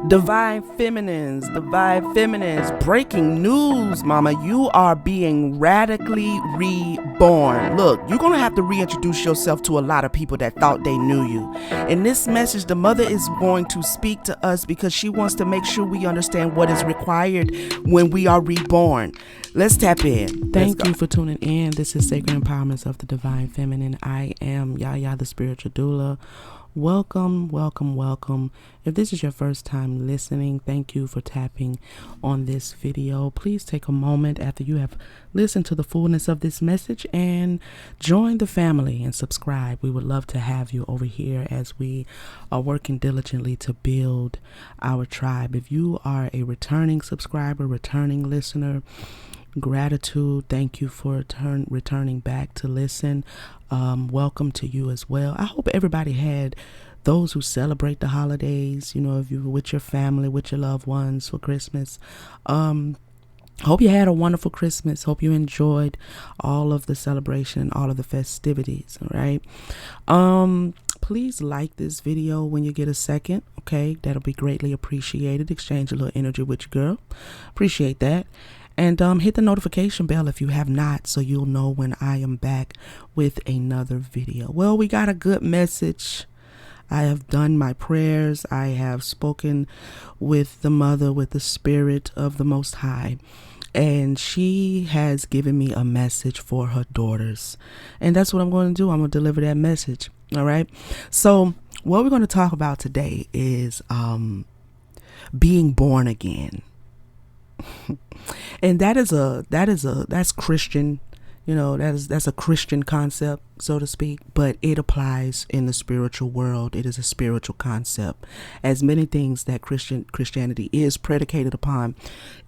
Divine feminines, breaking news, mama. You are being radically reborn. Look, you're going to have to reintroduce yourself to a lot of people that thought they knew you. In this message, the mother is going to speak to us because she wants to make sure we understand what is required when we are reborn. Let's tap in. Thank you for tuning in. This is Sacred Empowerments of the Divine Feminine. I am YaYa, the spiritual doula. Welcome. If this is your first time listening, thank you for tapping on this video. Please take a moment after you have listened to the fullness of this message and join the family and subscribe. We would love to have you over here as we are working diligently to build our tribe. If you are a returning subscriber, returning listener, gratitude. Thank you for returning back to listen. Welcome to you as well. I hope everybody had those who celebrate the holidays, if you were with your family, with your loved ones for Christmas. Hope you had a wonderful Christmas. Hope you enjoyed all of the celebration, all of the festivities. All right. Please like this video when you get a second. Okay. That'll be greatly appreciated. Exchange a little energy with your girl. Appreciate that. And hit the notification bell if you have not, so you'll know when I am back with another video. Well, we got a good message. I have done my prayers. I have spoken with the mother, with the spirit of the Most High. And she has given me a message for her daughters. And that's what I'm going to do. I'm going to deliver that message. All right. So what we're going to talk about today is being born again. And that's Christian, that's a Christian concept, so to speak, but it applies in the spiritual world. It is a spiritual concept, as many things that Christianity is predicated upon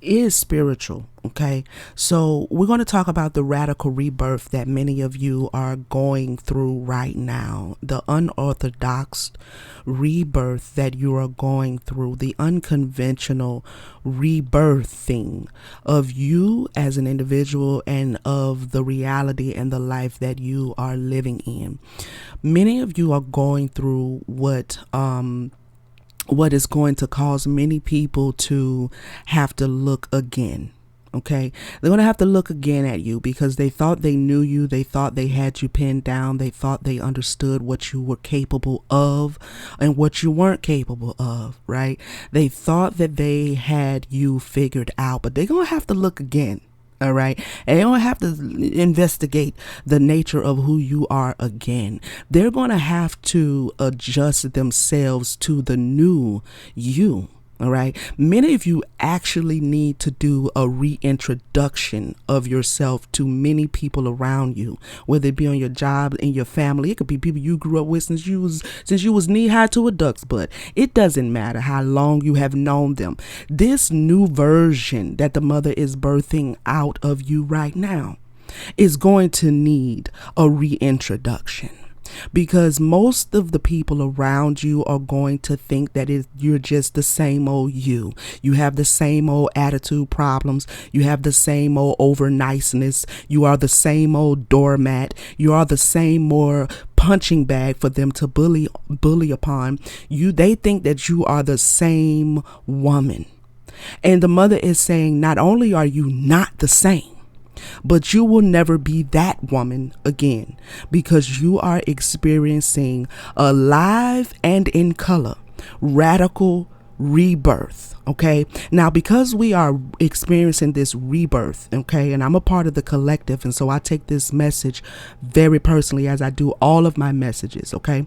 is spiritual. Okay, so we're going to talk about the radical rebirth that many of you are going through right now, the unorthodox rebirth that you are going through, the unconventional rebirthing of you as an individual and of the reality and the life that you are living in. Many of you are going through what is going to cause many people to have to look again. Okay, they're going to have to look again at you because they thought they knew you. They thought they had you pinned down. They thought they understood what you were capable of and what you weren't capable of, right? They thought that they had you figured out, but they're going to have to look again. All right. And they don't have to investigate the nature of who you are again. They're going to have to adjust themselves to the new you. All right. Many of you actually need to do a reintroduction of yourself to many people around you, whether it be on your job, in your family. It could be people you grew up with since you was knee high to a duck's butt. It doesn't matter how long you have known them. This new version that the mother is birthing out of you right now is going to need a reintroduction. Because most of the people around you are going to think that you're just the same old you. You have the same old attitude problems. You have the same old over niceness. You are the same old doormat. You are the same more punching bag for them to bully upon. They think that you are the same woman. And the mother is saying, not only are you not the same, but you will never be that woman again because you are experiencing a live and in color radical rebirth. Okay. Now, because we are experiencing this rebirth, okay, and I'm a part of the collective, and so I take this message very personally as I do all of my messages. Okay.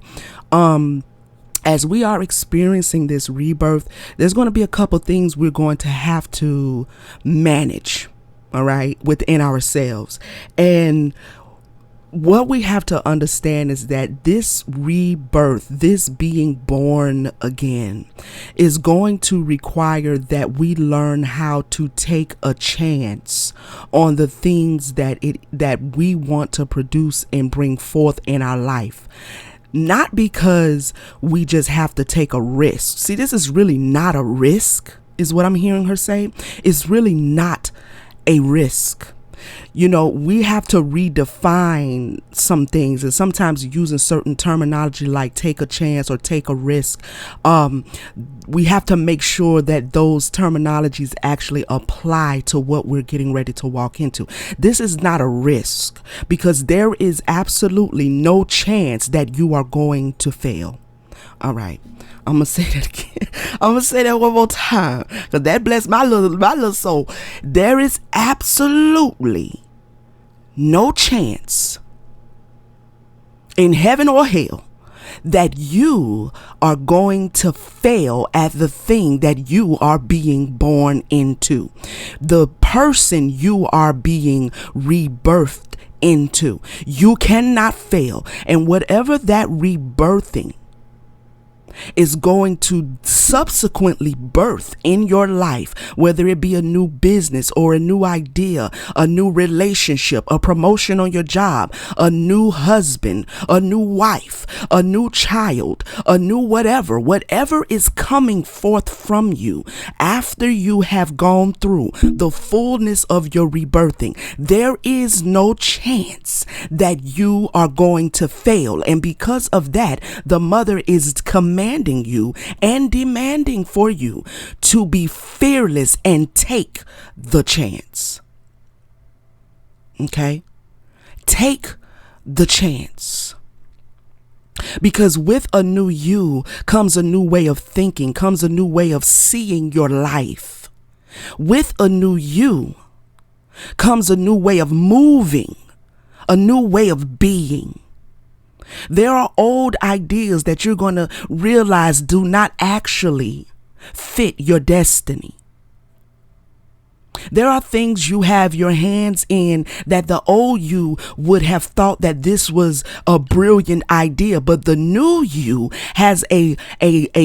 As we are experiencing this rebirth, there's going to be a couple things we're going to have to manage. All right, within ourselves. And what we have to understand is that this rebirth, this being born again, is going to require that we learn how to take a chance on the things that we want to produce and bring forth in our life. Not because we just have to take a risk. See, this is really not a risk, is what I'm hearing her say. It's really not a risk. We have to redefine some things, and sometimes using certain terminology like take a chance or take a risk. We have to make sure that those terminologies actually apply to what we're getting ready to walk into. This is not a risk, because there is absolutely no chance that you are going to fail. All right, I'm gonna say that again. I'm gonna say that one more time, because that blessed my little soul. There is absolutely no chance in heaven or hell that you are going to fail at the thing that you are being born into, the person you are being rebirthed into. You cannot fail. And whatever that rebirthing is going to subsequently birth in your life, whether it be a new business or a new idea, a new relationship, a promotion on your job, a new husband, a new wife, a new child, a new whatever is coming forth from you after you have gone through the fullness of your rebirthing, there is no chance that you are going to fail. And because of that, the mother is commanding you and demanding for you to be fearless and take the chance. Okay? Take the chance. Because with a new you comes a new way of thinking, comes a new way of seeing your life. With a new you comes a new way of moving, a new way of being. There are old ideas that you're going to realize do not actually fit your destiny. There are things you have your hands in that the old you would have thought that this was a brilliant idea, but the new you has a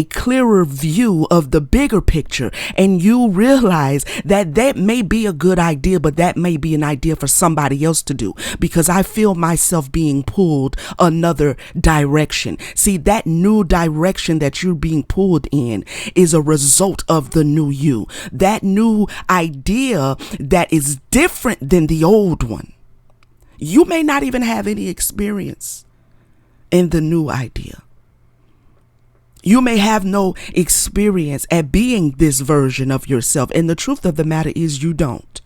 clearer view of the bigger picture, and you realize that that may be a good idea, but that may be an idea for somebody else to do, because I feel myself being pulled another direction. See, that new direction that you're being pulled in is a result of the new you. That new idea that is different than the old one. You may not even have any experience in the new idea. You may have no experience at being this version of yourself. And the truth of the matter is you don't.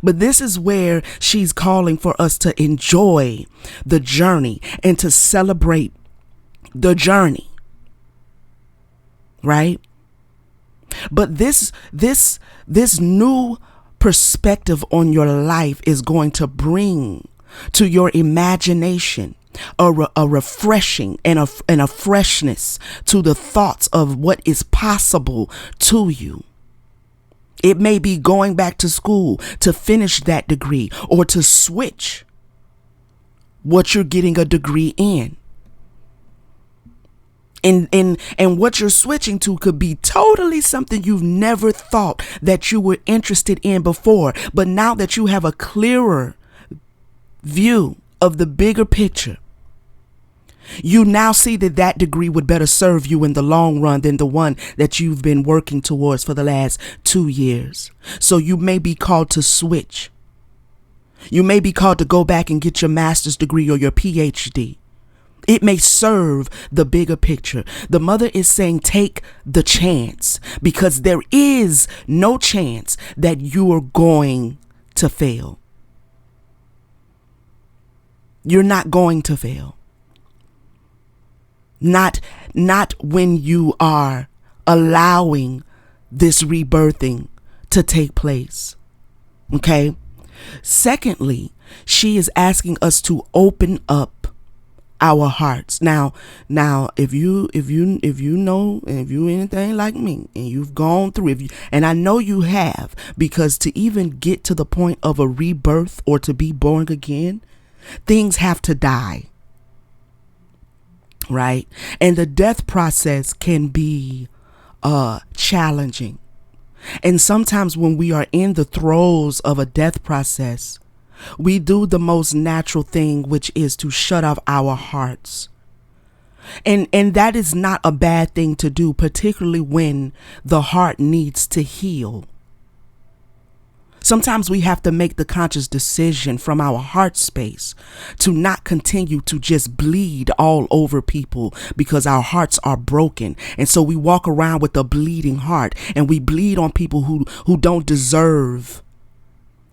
But this is where she's calling for us to enjoy the journey and to celebrate the journey. Right? But this new perspective on your life is going to bring to your imagination a refreshing and a freshness to the thoughts of what is possible to you. It may be going back to school to finish that degree, or to switch what you're getting a degree in. And what you're switching to could be totally something you've never thought that you were interested in before. But now that you have a clearer view of the bigger picture, you now see that that degree would better serve you in the long run than the one that you've been working towards for the last 2 years. So you may be called to switch. You may be called to go back and get your master's degree or your PhD. It may serve the bigger picture. The mother is saying take the chance, because there is no chance that you are going to fail. You're not going to fail. Not when you are allowing this rebirthing to take place. Okay? Secondly, she is asking us to open up our hearts. Now, if you know, if you anything like me, and you've gone through, and I know you have, because to even get to the point of a rebirth or to be born again, things have to die. Right? And the death process can be challenging. And sometimes when we are in the throes of a death process, we do the most natural thing, which is to shut off our hearts. And that is not a bad thing to do, particularly when the heart needs to heal. Sometimes we have to make the conscious decision from our heart space to not continue to just bleed all over people because our hearts are broken. And so we walk around with a bleeding heart and we bleed on people who don't deserve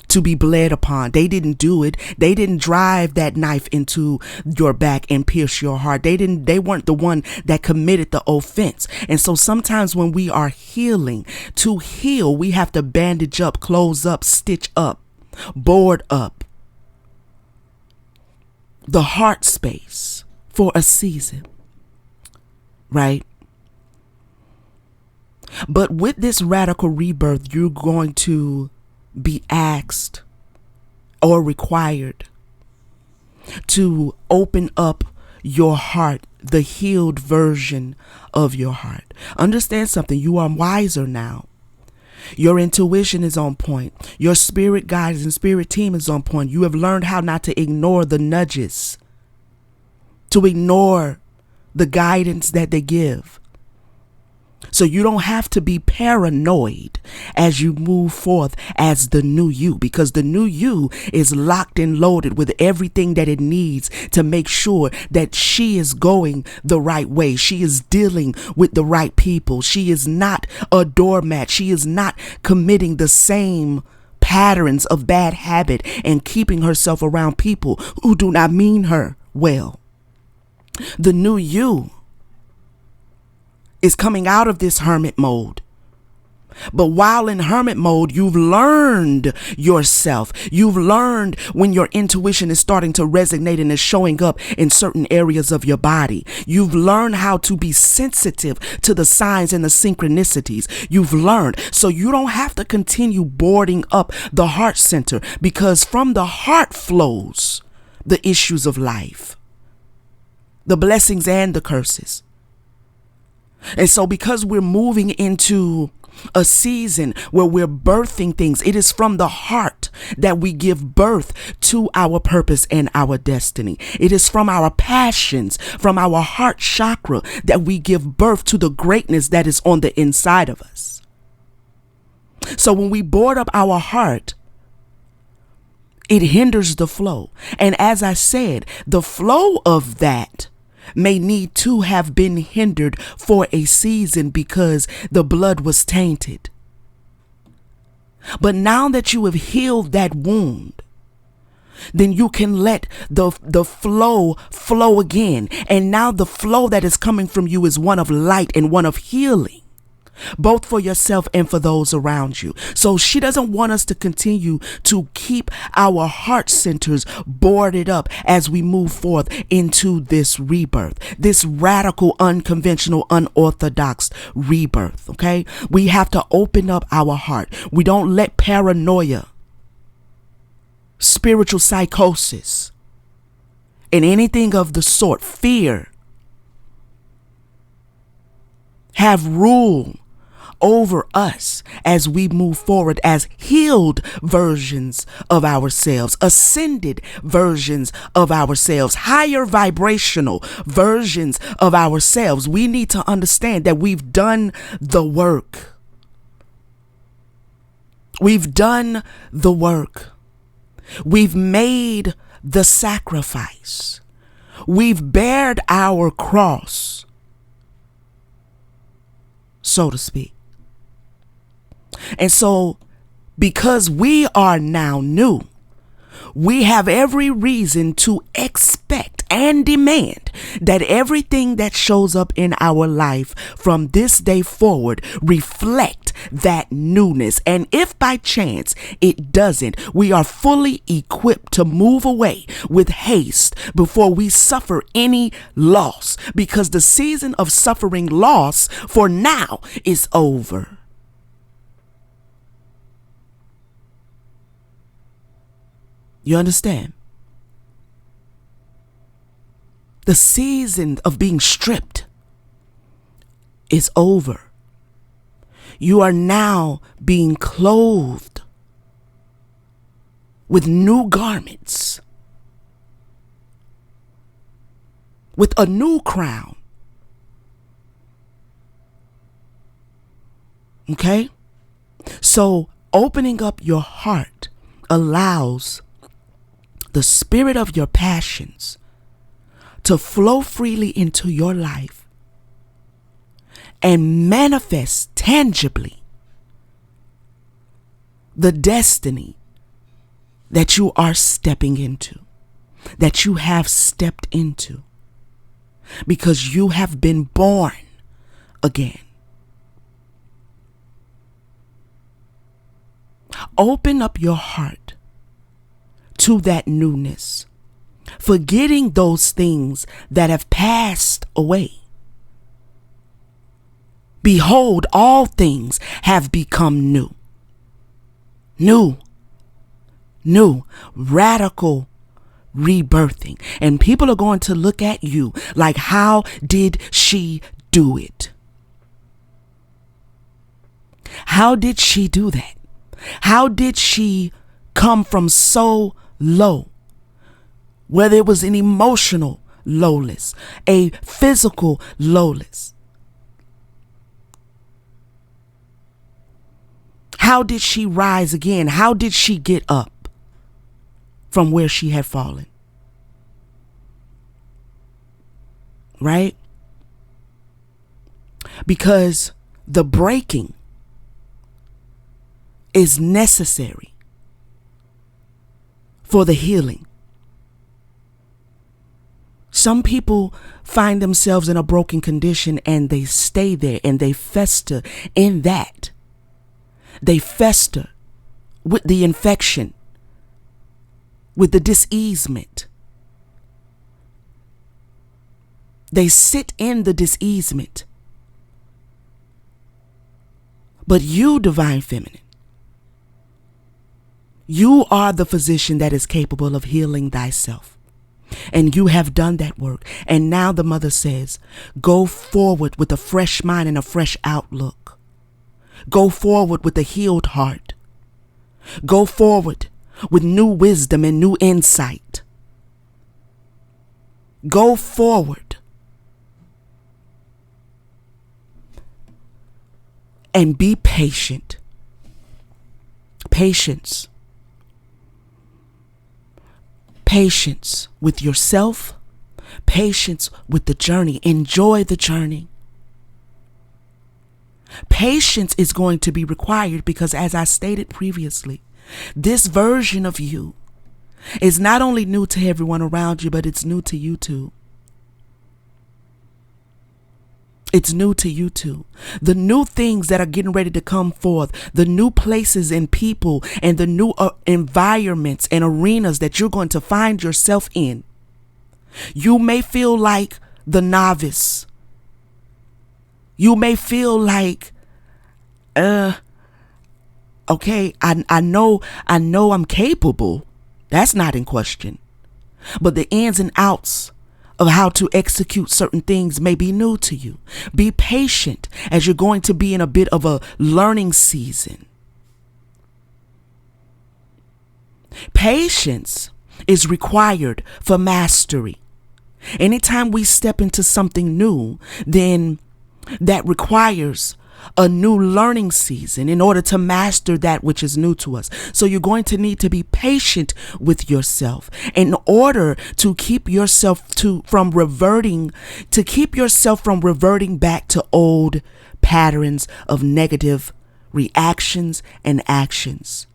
to be bled upon. They didn't do it. They didn't drive that knife into your back and pierce your heart. They weren't the one that committed the offense. And so sometimes when we are healing, to heal, we have to bandage up, close up, stitch up, board up the heart space for a season, right? But with this radical rebirth, you're going to be asked or required to open up your heart, the healed version of your heart. Understand something. You are wiser now. Your intuition is on point. Your spirit guides and spirit team is on point. You have learned how not to ignore the nudges, to ignore the guidance that they give. So you don't have to be paranoid as you move forth as the new you, because the new you is locked and loaded with everything that it needs to make sure that she is going the right way. She is dealing with the right people. She is not a doormat. She is not committing the same patterns of bad habit and keeping herself around people who do not mean her well. The new you is coming out of this hermit mode. But while in hermit mode, you've learned yourself. You've learned when your intuition is starting to resonate and is showing up in certain areas of your body. You've learned how to be sensitive to the signs and the synchronicities. You've learned. So you don't have to continue boarding up the heart center, because from the heart flows the issues of life, the blessings and the curses. And so because we're moving into a season where we're birthing things, it is from the heart that we give birth to our purpose and our destiny. It is from our passions, from our heart chakra, that we give birth to the greatness that is on the inside of us. So when we board up our heart, it hinders the flow. And as I said, the flow of that may need to have been hindered for a season because the blood was tainted. But now that you have healed that wound, then you can let the flow again. And now the flow that is coming from you is one of light and one of healing, both for yourself and for those around you. So she doesn't want us to continue to keep our heart centers boarded up as we move forth into this rebirth, this radical, unconventional, unorthodox rebirth. Okay, we have to open up our heart. We don't let paranoia, spiritual psychosis, and anything of the sort, fear, have rule over us as we move forward as healed versions of ourselves, ascended versions of ourselves, higher vibrational versions of ourselves. We need to understand that we've done the work. We've done the work. We've made the sacrifice. We've bared our cross, so to speak. And so, because we are now new, we have every reason to expect and demand that everything that shows up in our life from this day forward reflect that newness. And if by chance it doesn't, we are fully equipped to move away with haste before we suffer any loss, because the season of suffering loss for now is over. You understand? The season of being stripped is over. You are now being clothed with new garments, with a new crown. Okay? So Opening up your heart allows the spirit of your passions to flow freely into your life and manifest tangibly the destiny that you are stepping into, that you have stepped into, because you have been born again. Open up your heart to that newness, forgetting those things that have passed away. Behold, all things have become new. New, radical rebirthing. And people are going to look at you like, how did she do it? How did she do that? How did she come from so low? Whether it was an emotional lowness, a physical lowness. How did she rise again? How did she get up from where she had fallen? Right? Because the breaking is necessary for the healing. Some people find themselves in a broken condition and they stay there and they fester in that. They fester with the infection, with the diseasement. They sit in the diseasement. But you, divine feminine, you are the physician that is capable of healing thyself. And you have done that work. And now the mother says, go forward with a fresh mind and a fresh outlook. Go forward with a healed heart. Go forward with new wisdom and new insight. Go forward and be patient. Patience. Patience with yourself. Patience with the journey. Enjoy the journey. Patience is going to be required because, as I stated previously, this version of you is not only new to everyone around you, but it's new to you too. It's new to you too. The new things that are getting ready to come forth, the new places and people and the new environments and arenas that you're going to find yourself in. You may feel like the novice. You may feel like, okay, I know I'm capable. That's not in question. But the ins and outs of how to execute certain things may be new to you. Be patient as you're going to be in a bit of a learning season. Patience is required for mastery. Anytime we step into something new, then that requires a new learning season in order to master that which is new to us. So you're going to need to be patient with yourself in order to keep yourself from reverting back to old patterns of negative reactions and actions.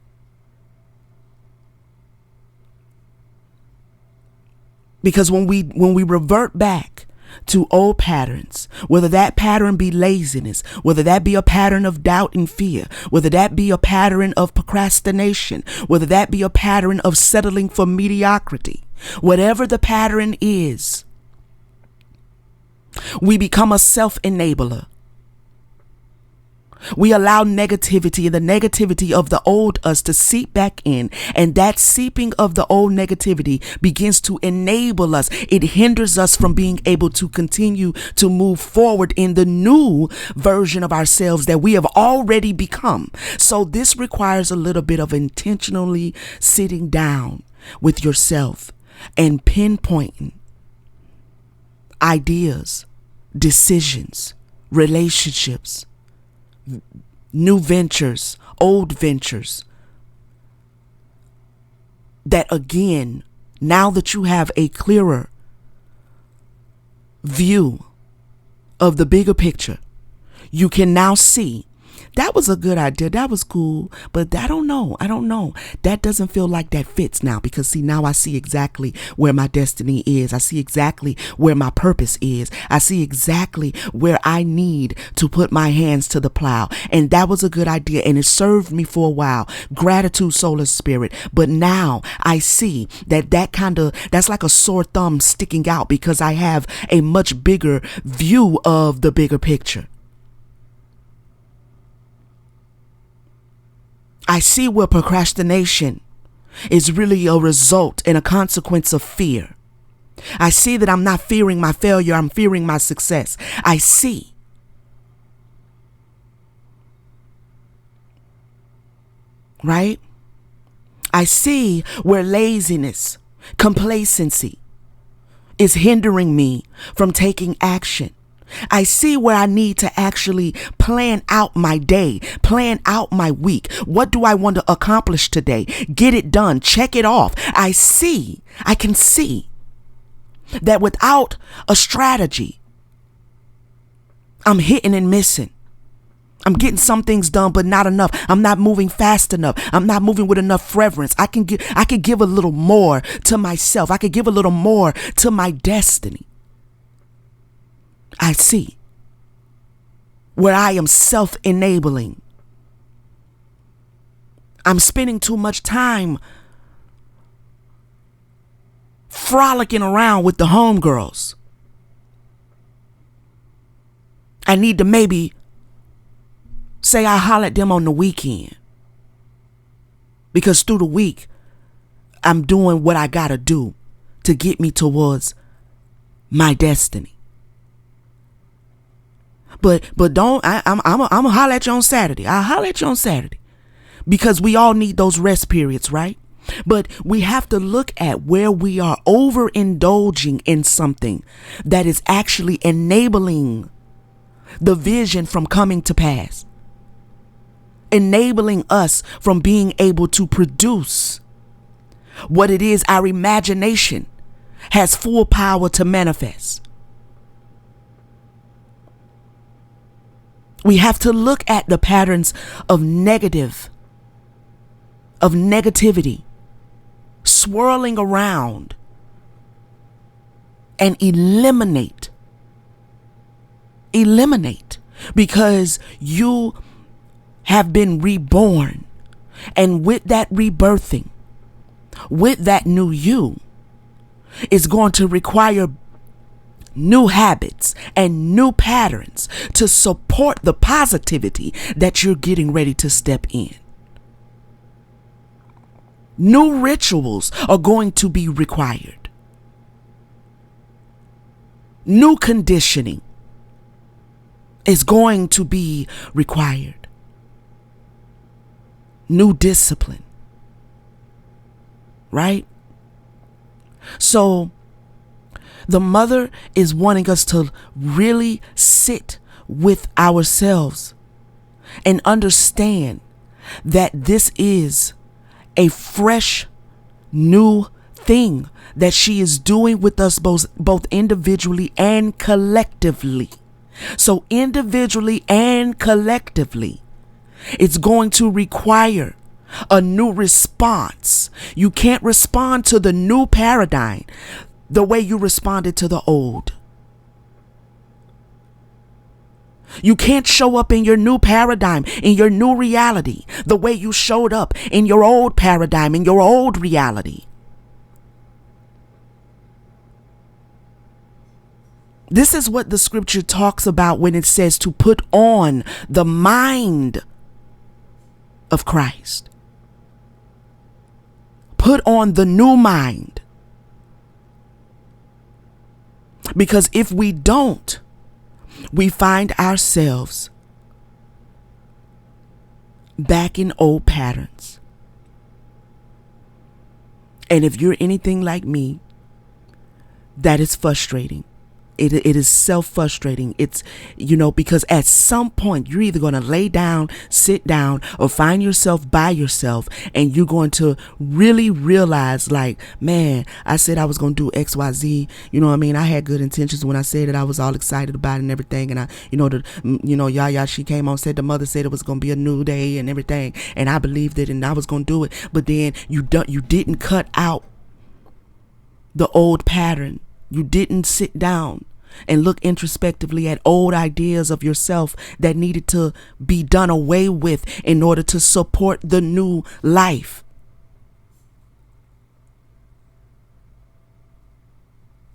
Because when we revert back to old patterns, whether that pattern be laziness, whether that be a pattern of doubt and fear, whether that be a pattern of procrastination, whether that be a pattern of settling for mediocrity, whatever the pattern is, we become a self-enabler. We allow negativity and the negativity of the old us to seep back in. And that seeping of the old negativity begins to enable us. It hinders us from being able to continue to move forward in the new version of ourselves that we have already become. So this requires a little bit of intentionally sitting down with yourself and pinpointing ideas, decisions, relationships, new ventures, old ventures. That again, now that you have a clearer view of the bigger picture, you can now see that was a good idea. That was cool. But I don't know. That doesn't feel like that fits now, because see, now I see exactly where my destiny is. I see exactly where my purpose is. I see exactly where I need to put my hands to the plow. And that was a good idea. And it served me for a while. Gratitude, solar spirit. But now I see that's like a sore thumb sticking out, because I have a much bigger view of the bigger picture. I see where procrastination is really a result and a consequence of fear. I see that I'm not fearing my failure, I'm fearing my success. I see. Right? I see where laziness, complacency is hindering me from taking action. I see where I need to actually plan out my day, plan out my week. What do I want to accomplish today? Get it done. Check it off. I can see that without a strategy, I'm hitting and missing. I'm getting some things done, but not enough. I'm not moving fast enough. I'm not moving with enough reverence. I can give a little more to myself. I could give a little more to my destiny. I see where I am self-enabling. I'm spending too much time frolicking around with the homegirls. I need to maybe say I holler at them on the weekend, because through the week I'm doing what I gotta do to get me towards my destiny. But don't I'm gonna holler at you on Saturday. I'll holler at you on Saturday, because we all need those rest periods, right? But we have to look at where we are overindulging in something that is actually enabling the vision from coming to pass, enabling us from being able to produce what it is our imagination has full power to manifest. We have to look at the patterns of negativity swirling around and eliminate, because you have been reborn. And with that rebirthing, with that new you, is going to require new habits and new patterns to support the positivity that you're getting ready to step in. New rituals are going to be required. New conditioning is going to be required. New discipline. Right? So the mother is wanting us to really sit with ourselves and understand that this is a fresh, new thing that she is doing with us both individually and collectively. So individually and collectively, it's going to require a new response. You can't respond to the new paradigm the way you responded to the old. You can't show up in your new paradigm, in your new reality, the way you showed up in your old paradigm, in your old reality. This is what the scripture talks about when it says to put on the mind of Christ. Put on the new mind. Because if we don't, we find ourselves back in old patterns. And if you're anything like me, that is frustrating. It is self-frustrating. It's, because at some point you're either going to lay down, sit down, or find yourself by yourself, and you're going to really realize, like, man, I said I was going to do XYZ. You know what I mean? I had good intentions when I said that I was all excited about it and everything. And YaYa, she came on, said the mother said it was going to be a new day and everything. And I believed it and I was going to do it. But then you didn't cut out the old pattern. You didn't sit down and look introspectively at old ideas of yourself that needed to be done away with in order to support the new life.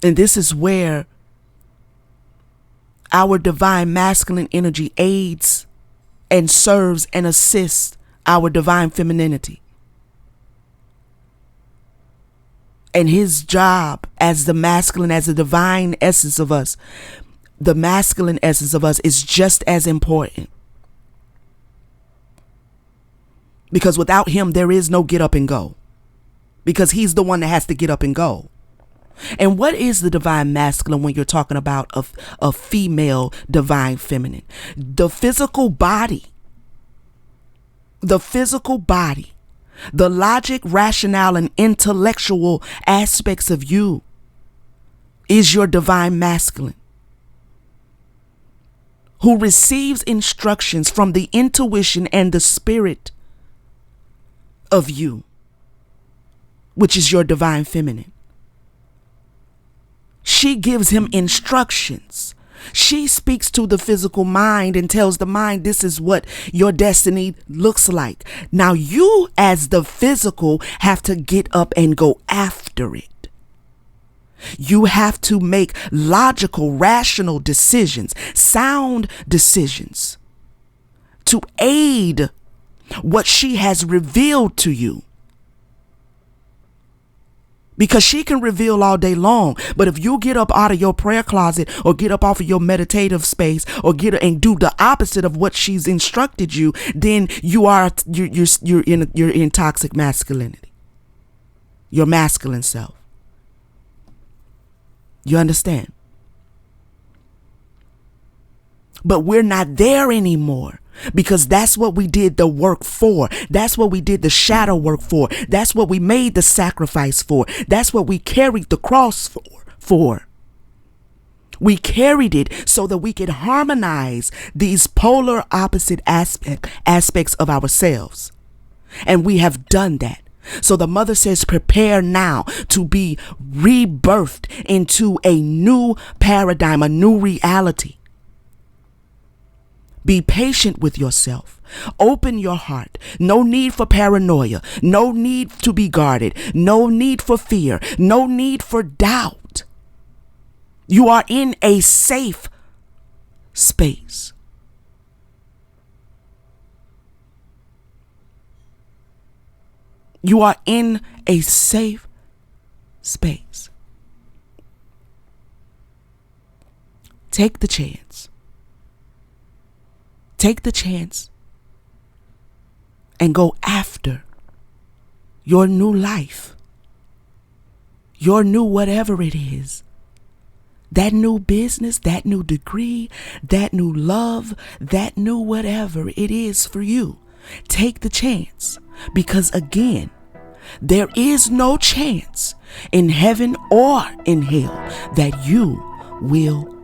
And this is where our divine masculine energy aids and serves and assists our divine femininity. And his job as the masculine, as the divine essence of us, the masculine essence of us, is just as important. Because without him, there is no get up and go. Because he's the one that has to get up and go. And what is the divine masculine when you're talking about a female divine feminine? The physical body. The physical body. The logic, rationale, and intellectual aspects of you is your divine masculine, who receives instructions from the intuition and the spirit of you, which is your divine feminine. She gives him instructions. She speaks to the physical mind and tells the mind, this is what your destiny looks like. Now you, as the physical, have to get up and go after it. You have to make logical, rational decisions, sound decisions, to aid what she has revealed to you. Because she can reveal all day long. But if you get up out of your prayer closet, or get up off of your meditative space, or get and do the opposite of what she's instructed you, then you're in toxic masculinity. Your masculine self. You understand? But we're not there anymore. Because that's what we did the work for. That's what we did the shadow work for. That's what we made the sacrifice for. That's what we carried the cross for. We carried it so that we could harmonize these polar opposite aspects of ourselves. And we have done that. So the mother says, prepare now to be rebirthed into a new paradigm, a new reality. Be patient with yourself. Open your heart. No need for paranoia. No need to be guarded. No need for fear. No need for doubt. You are in a safe space. You are in a safe space. Take the chance. Take the chance and go after your new life, your new whatever it is, that new business, that new degree, that new love, that new whatever it is for you. Take the chance, because again, there is no chance in heaven or in hell that you will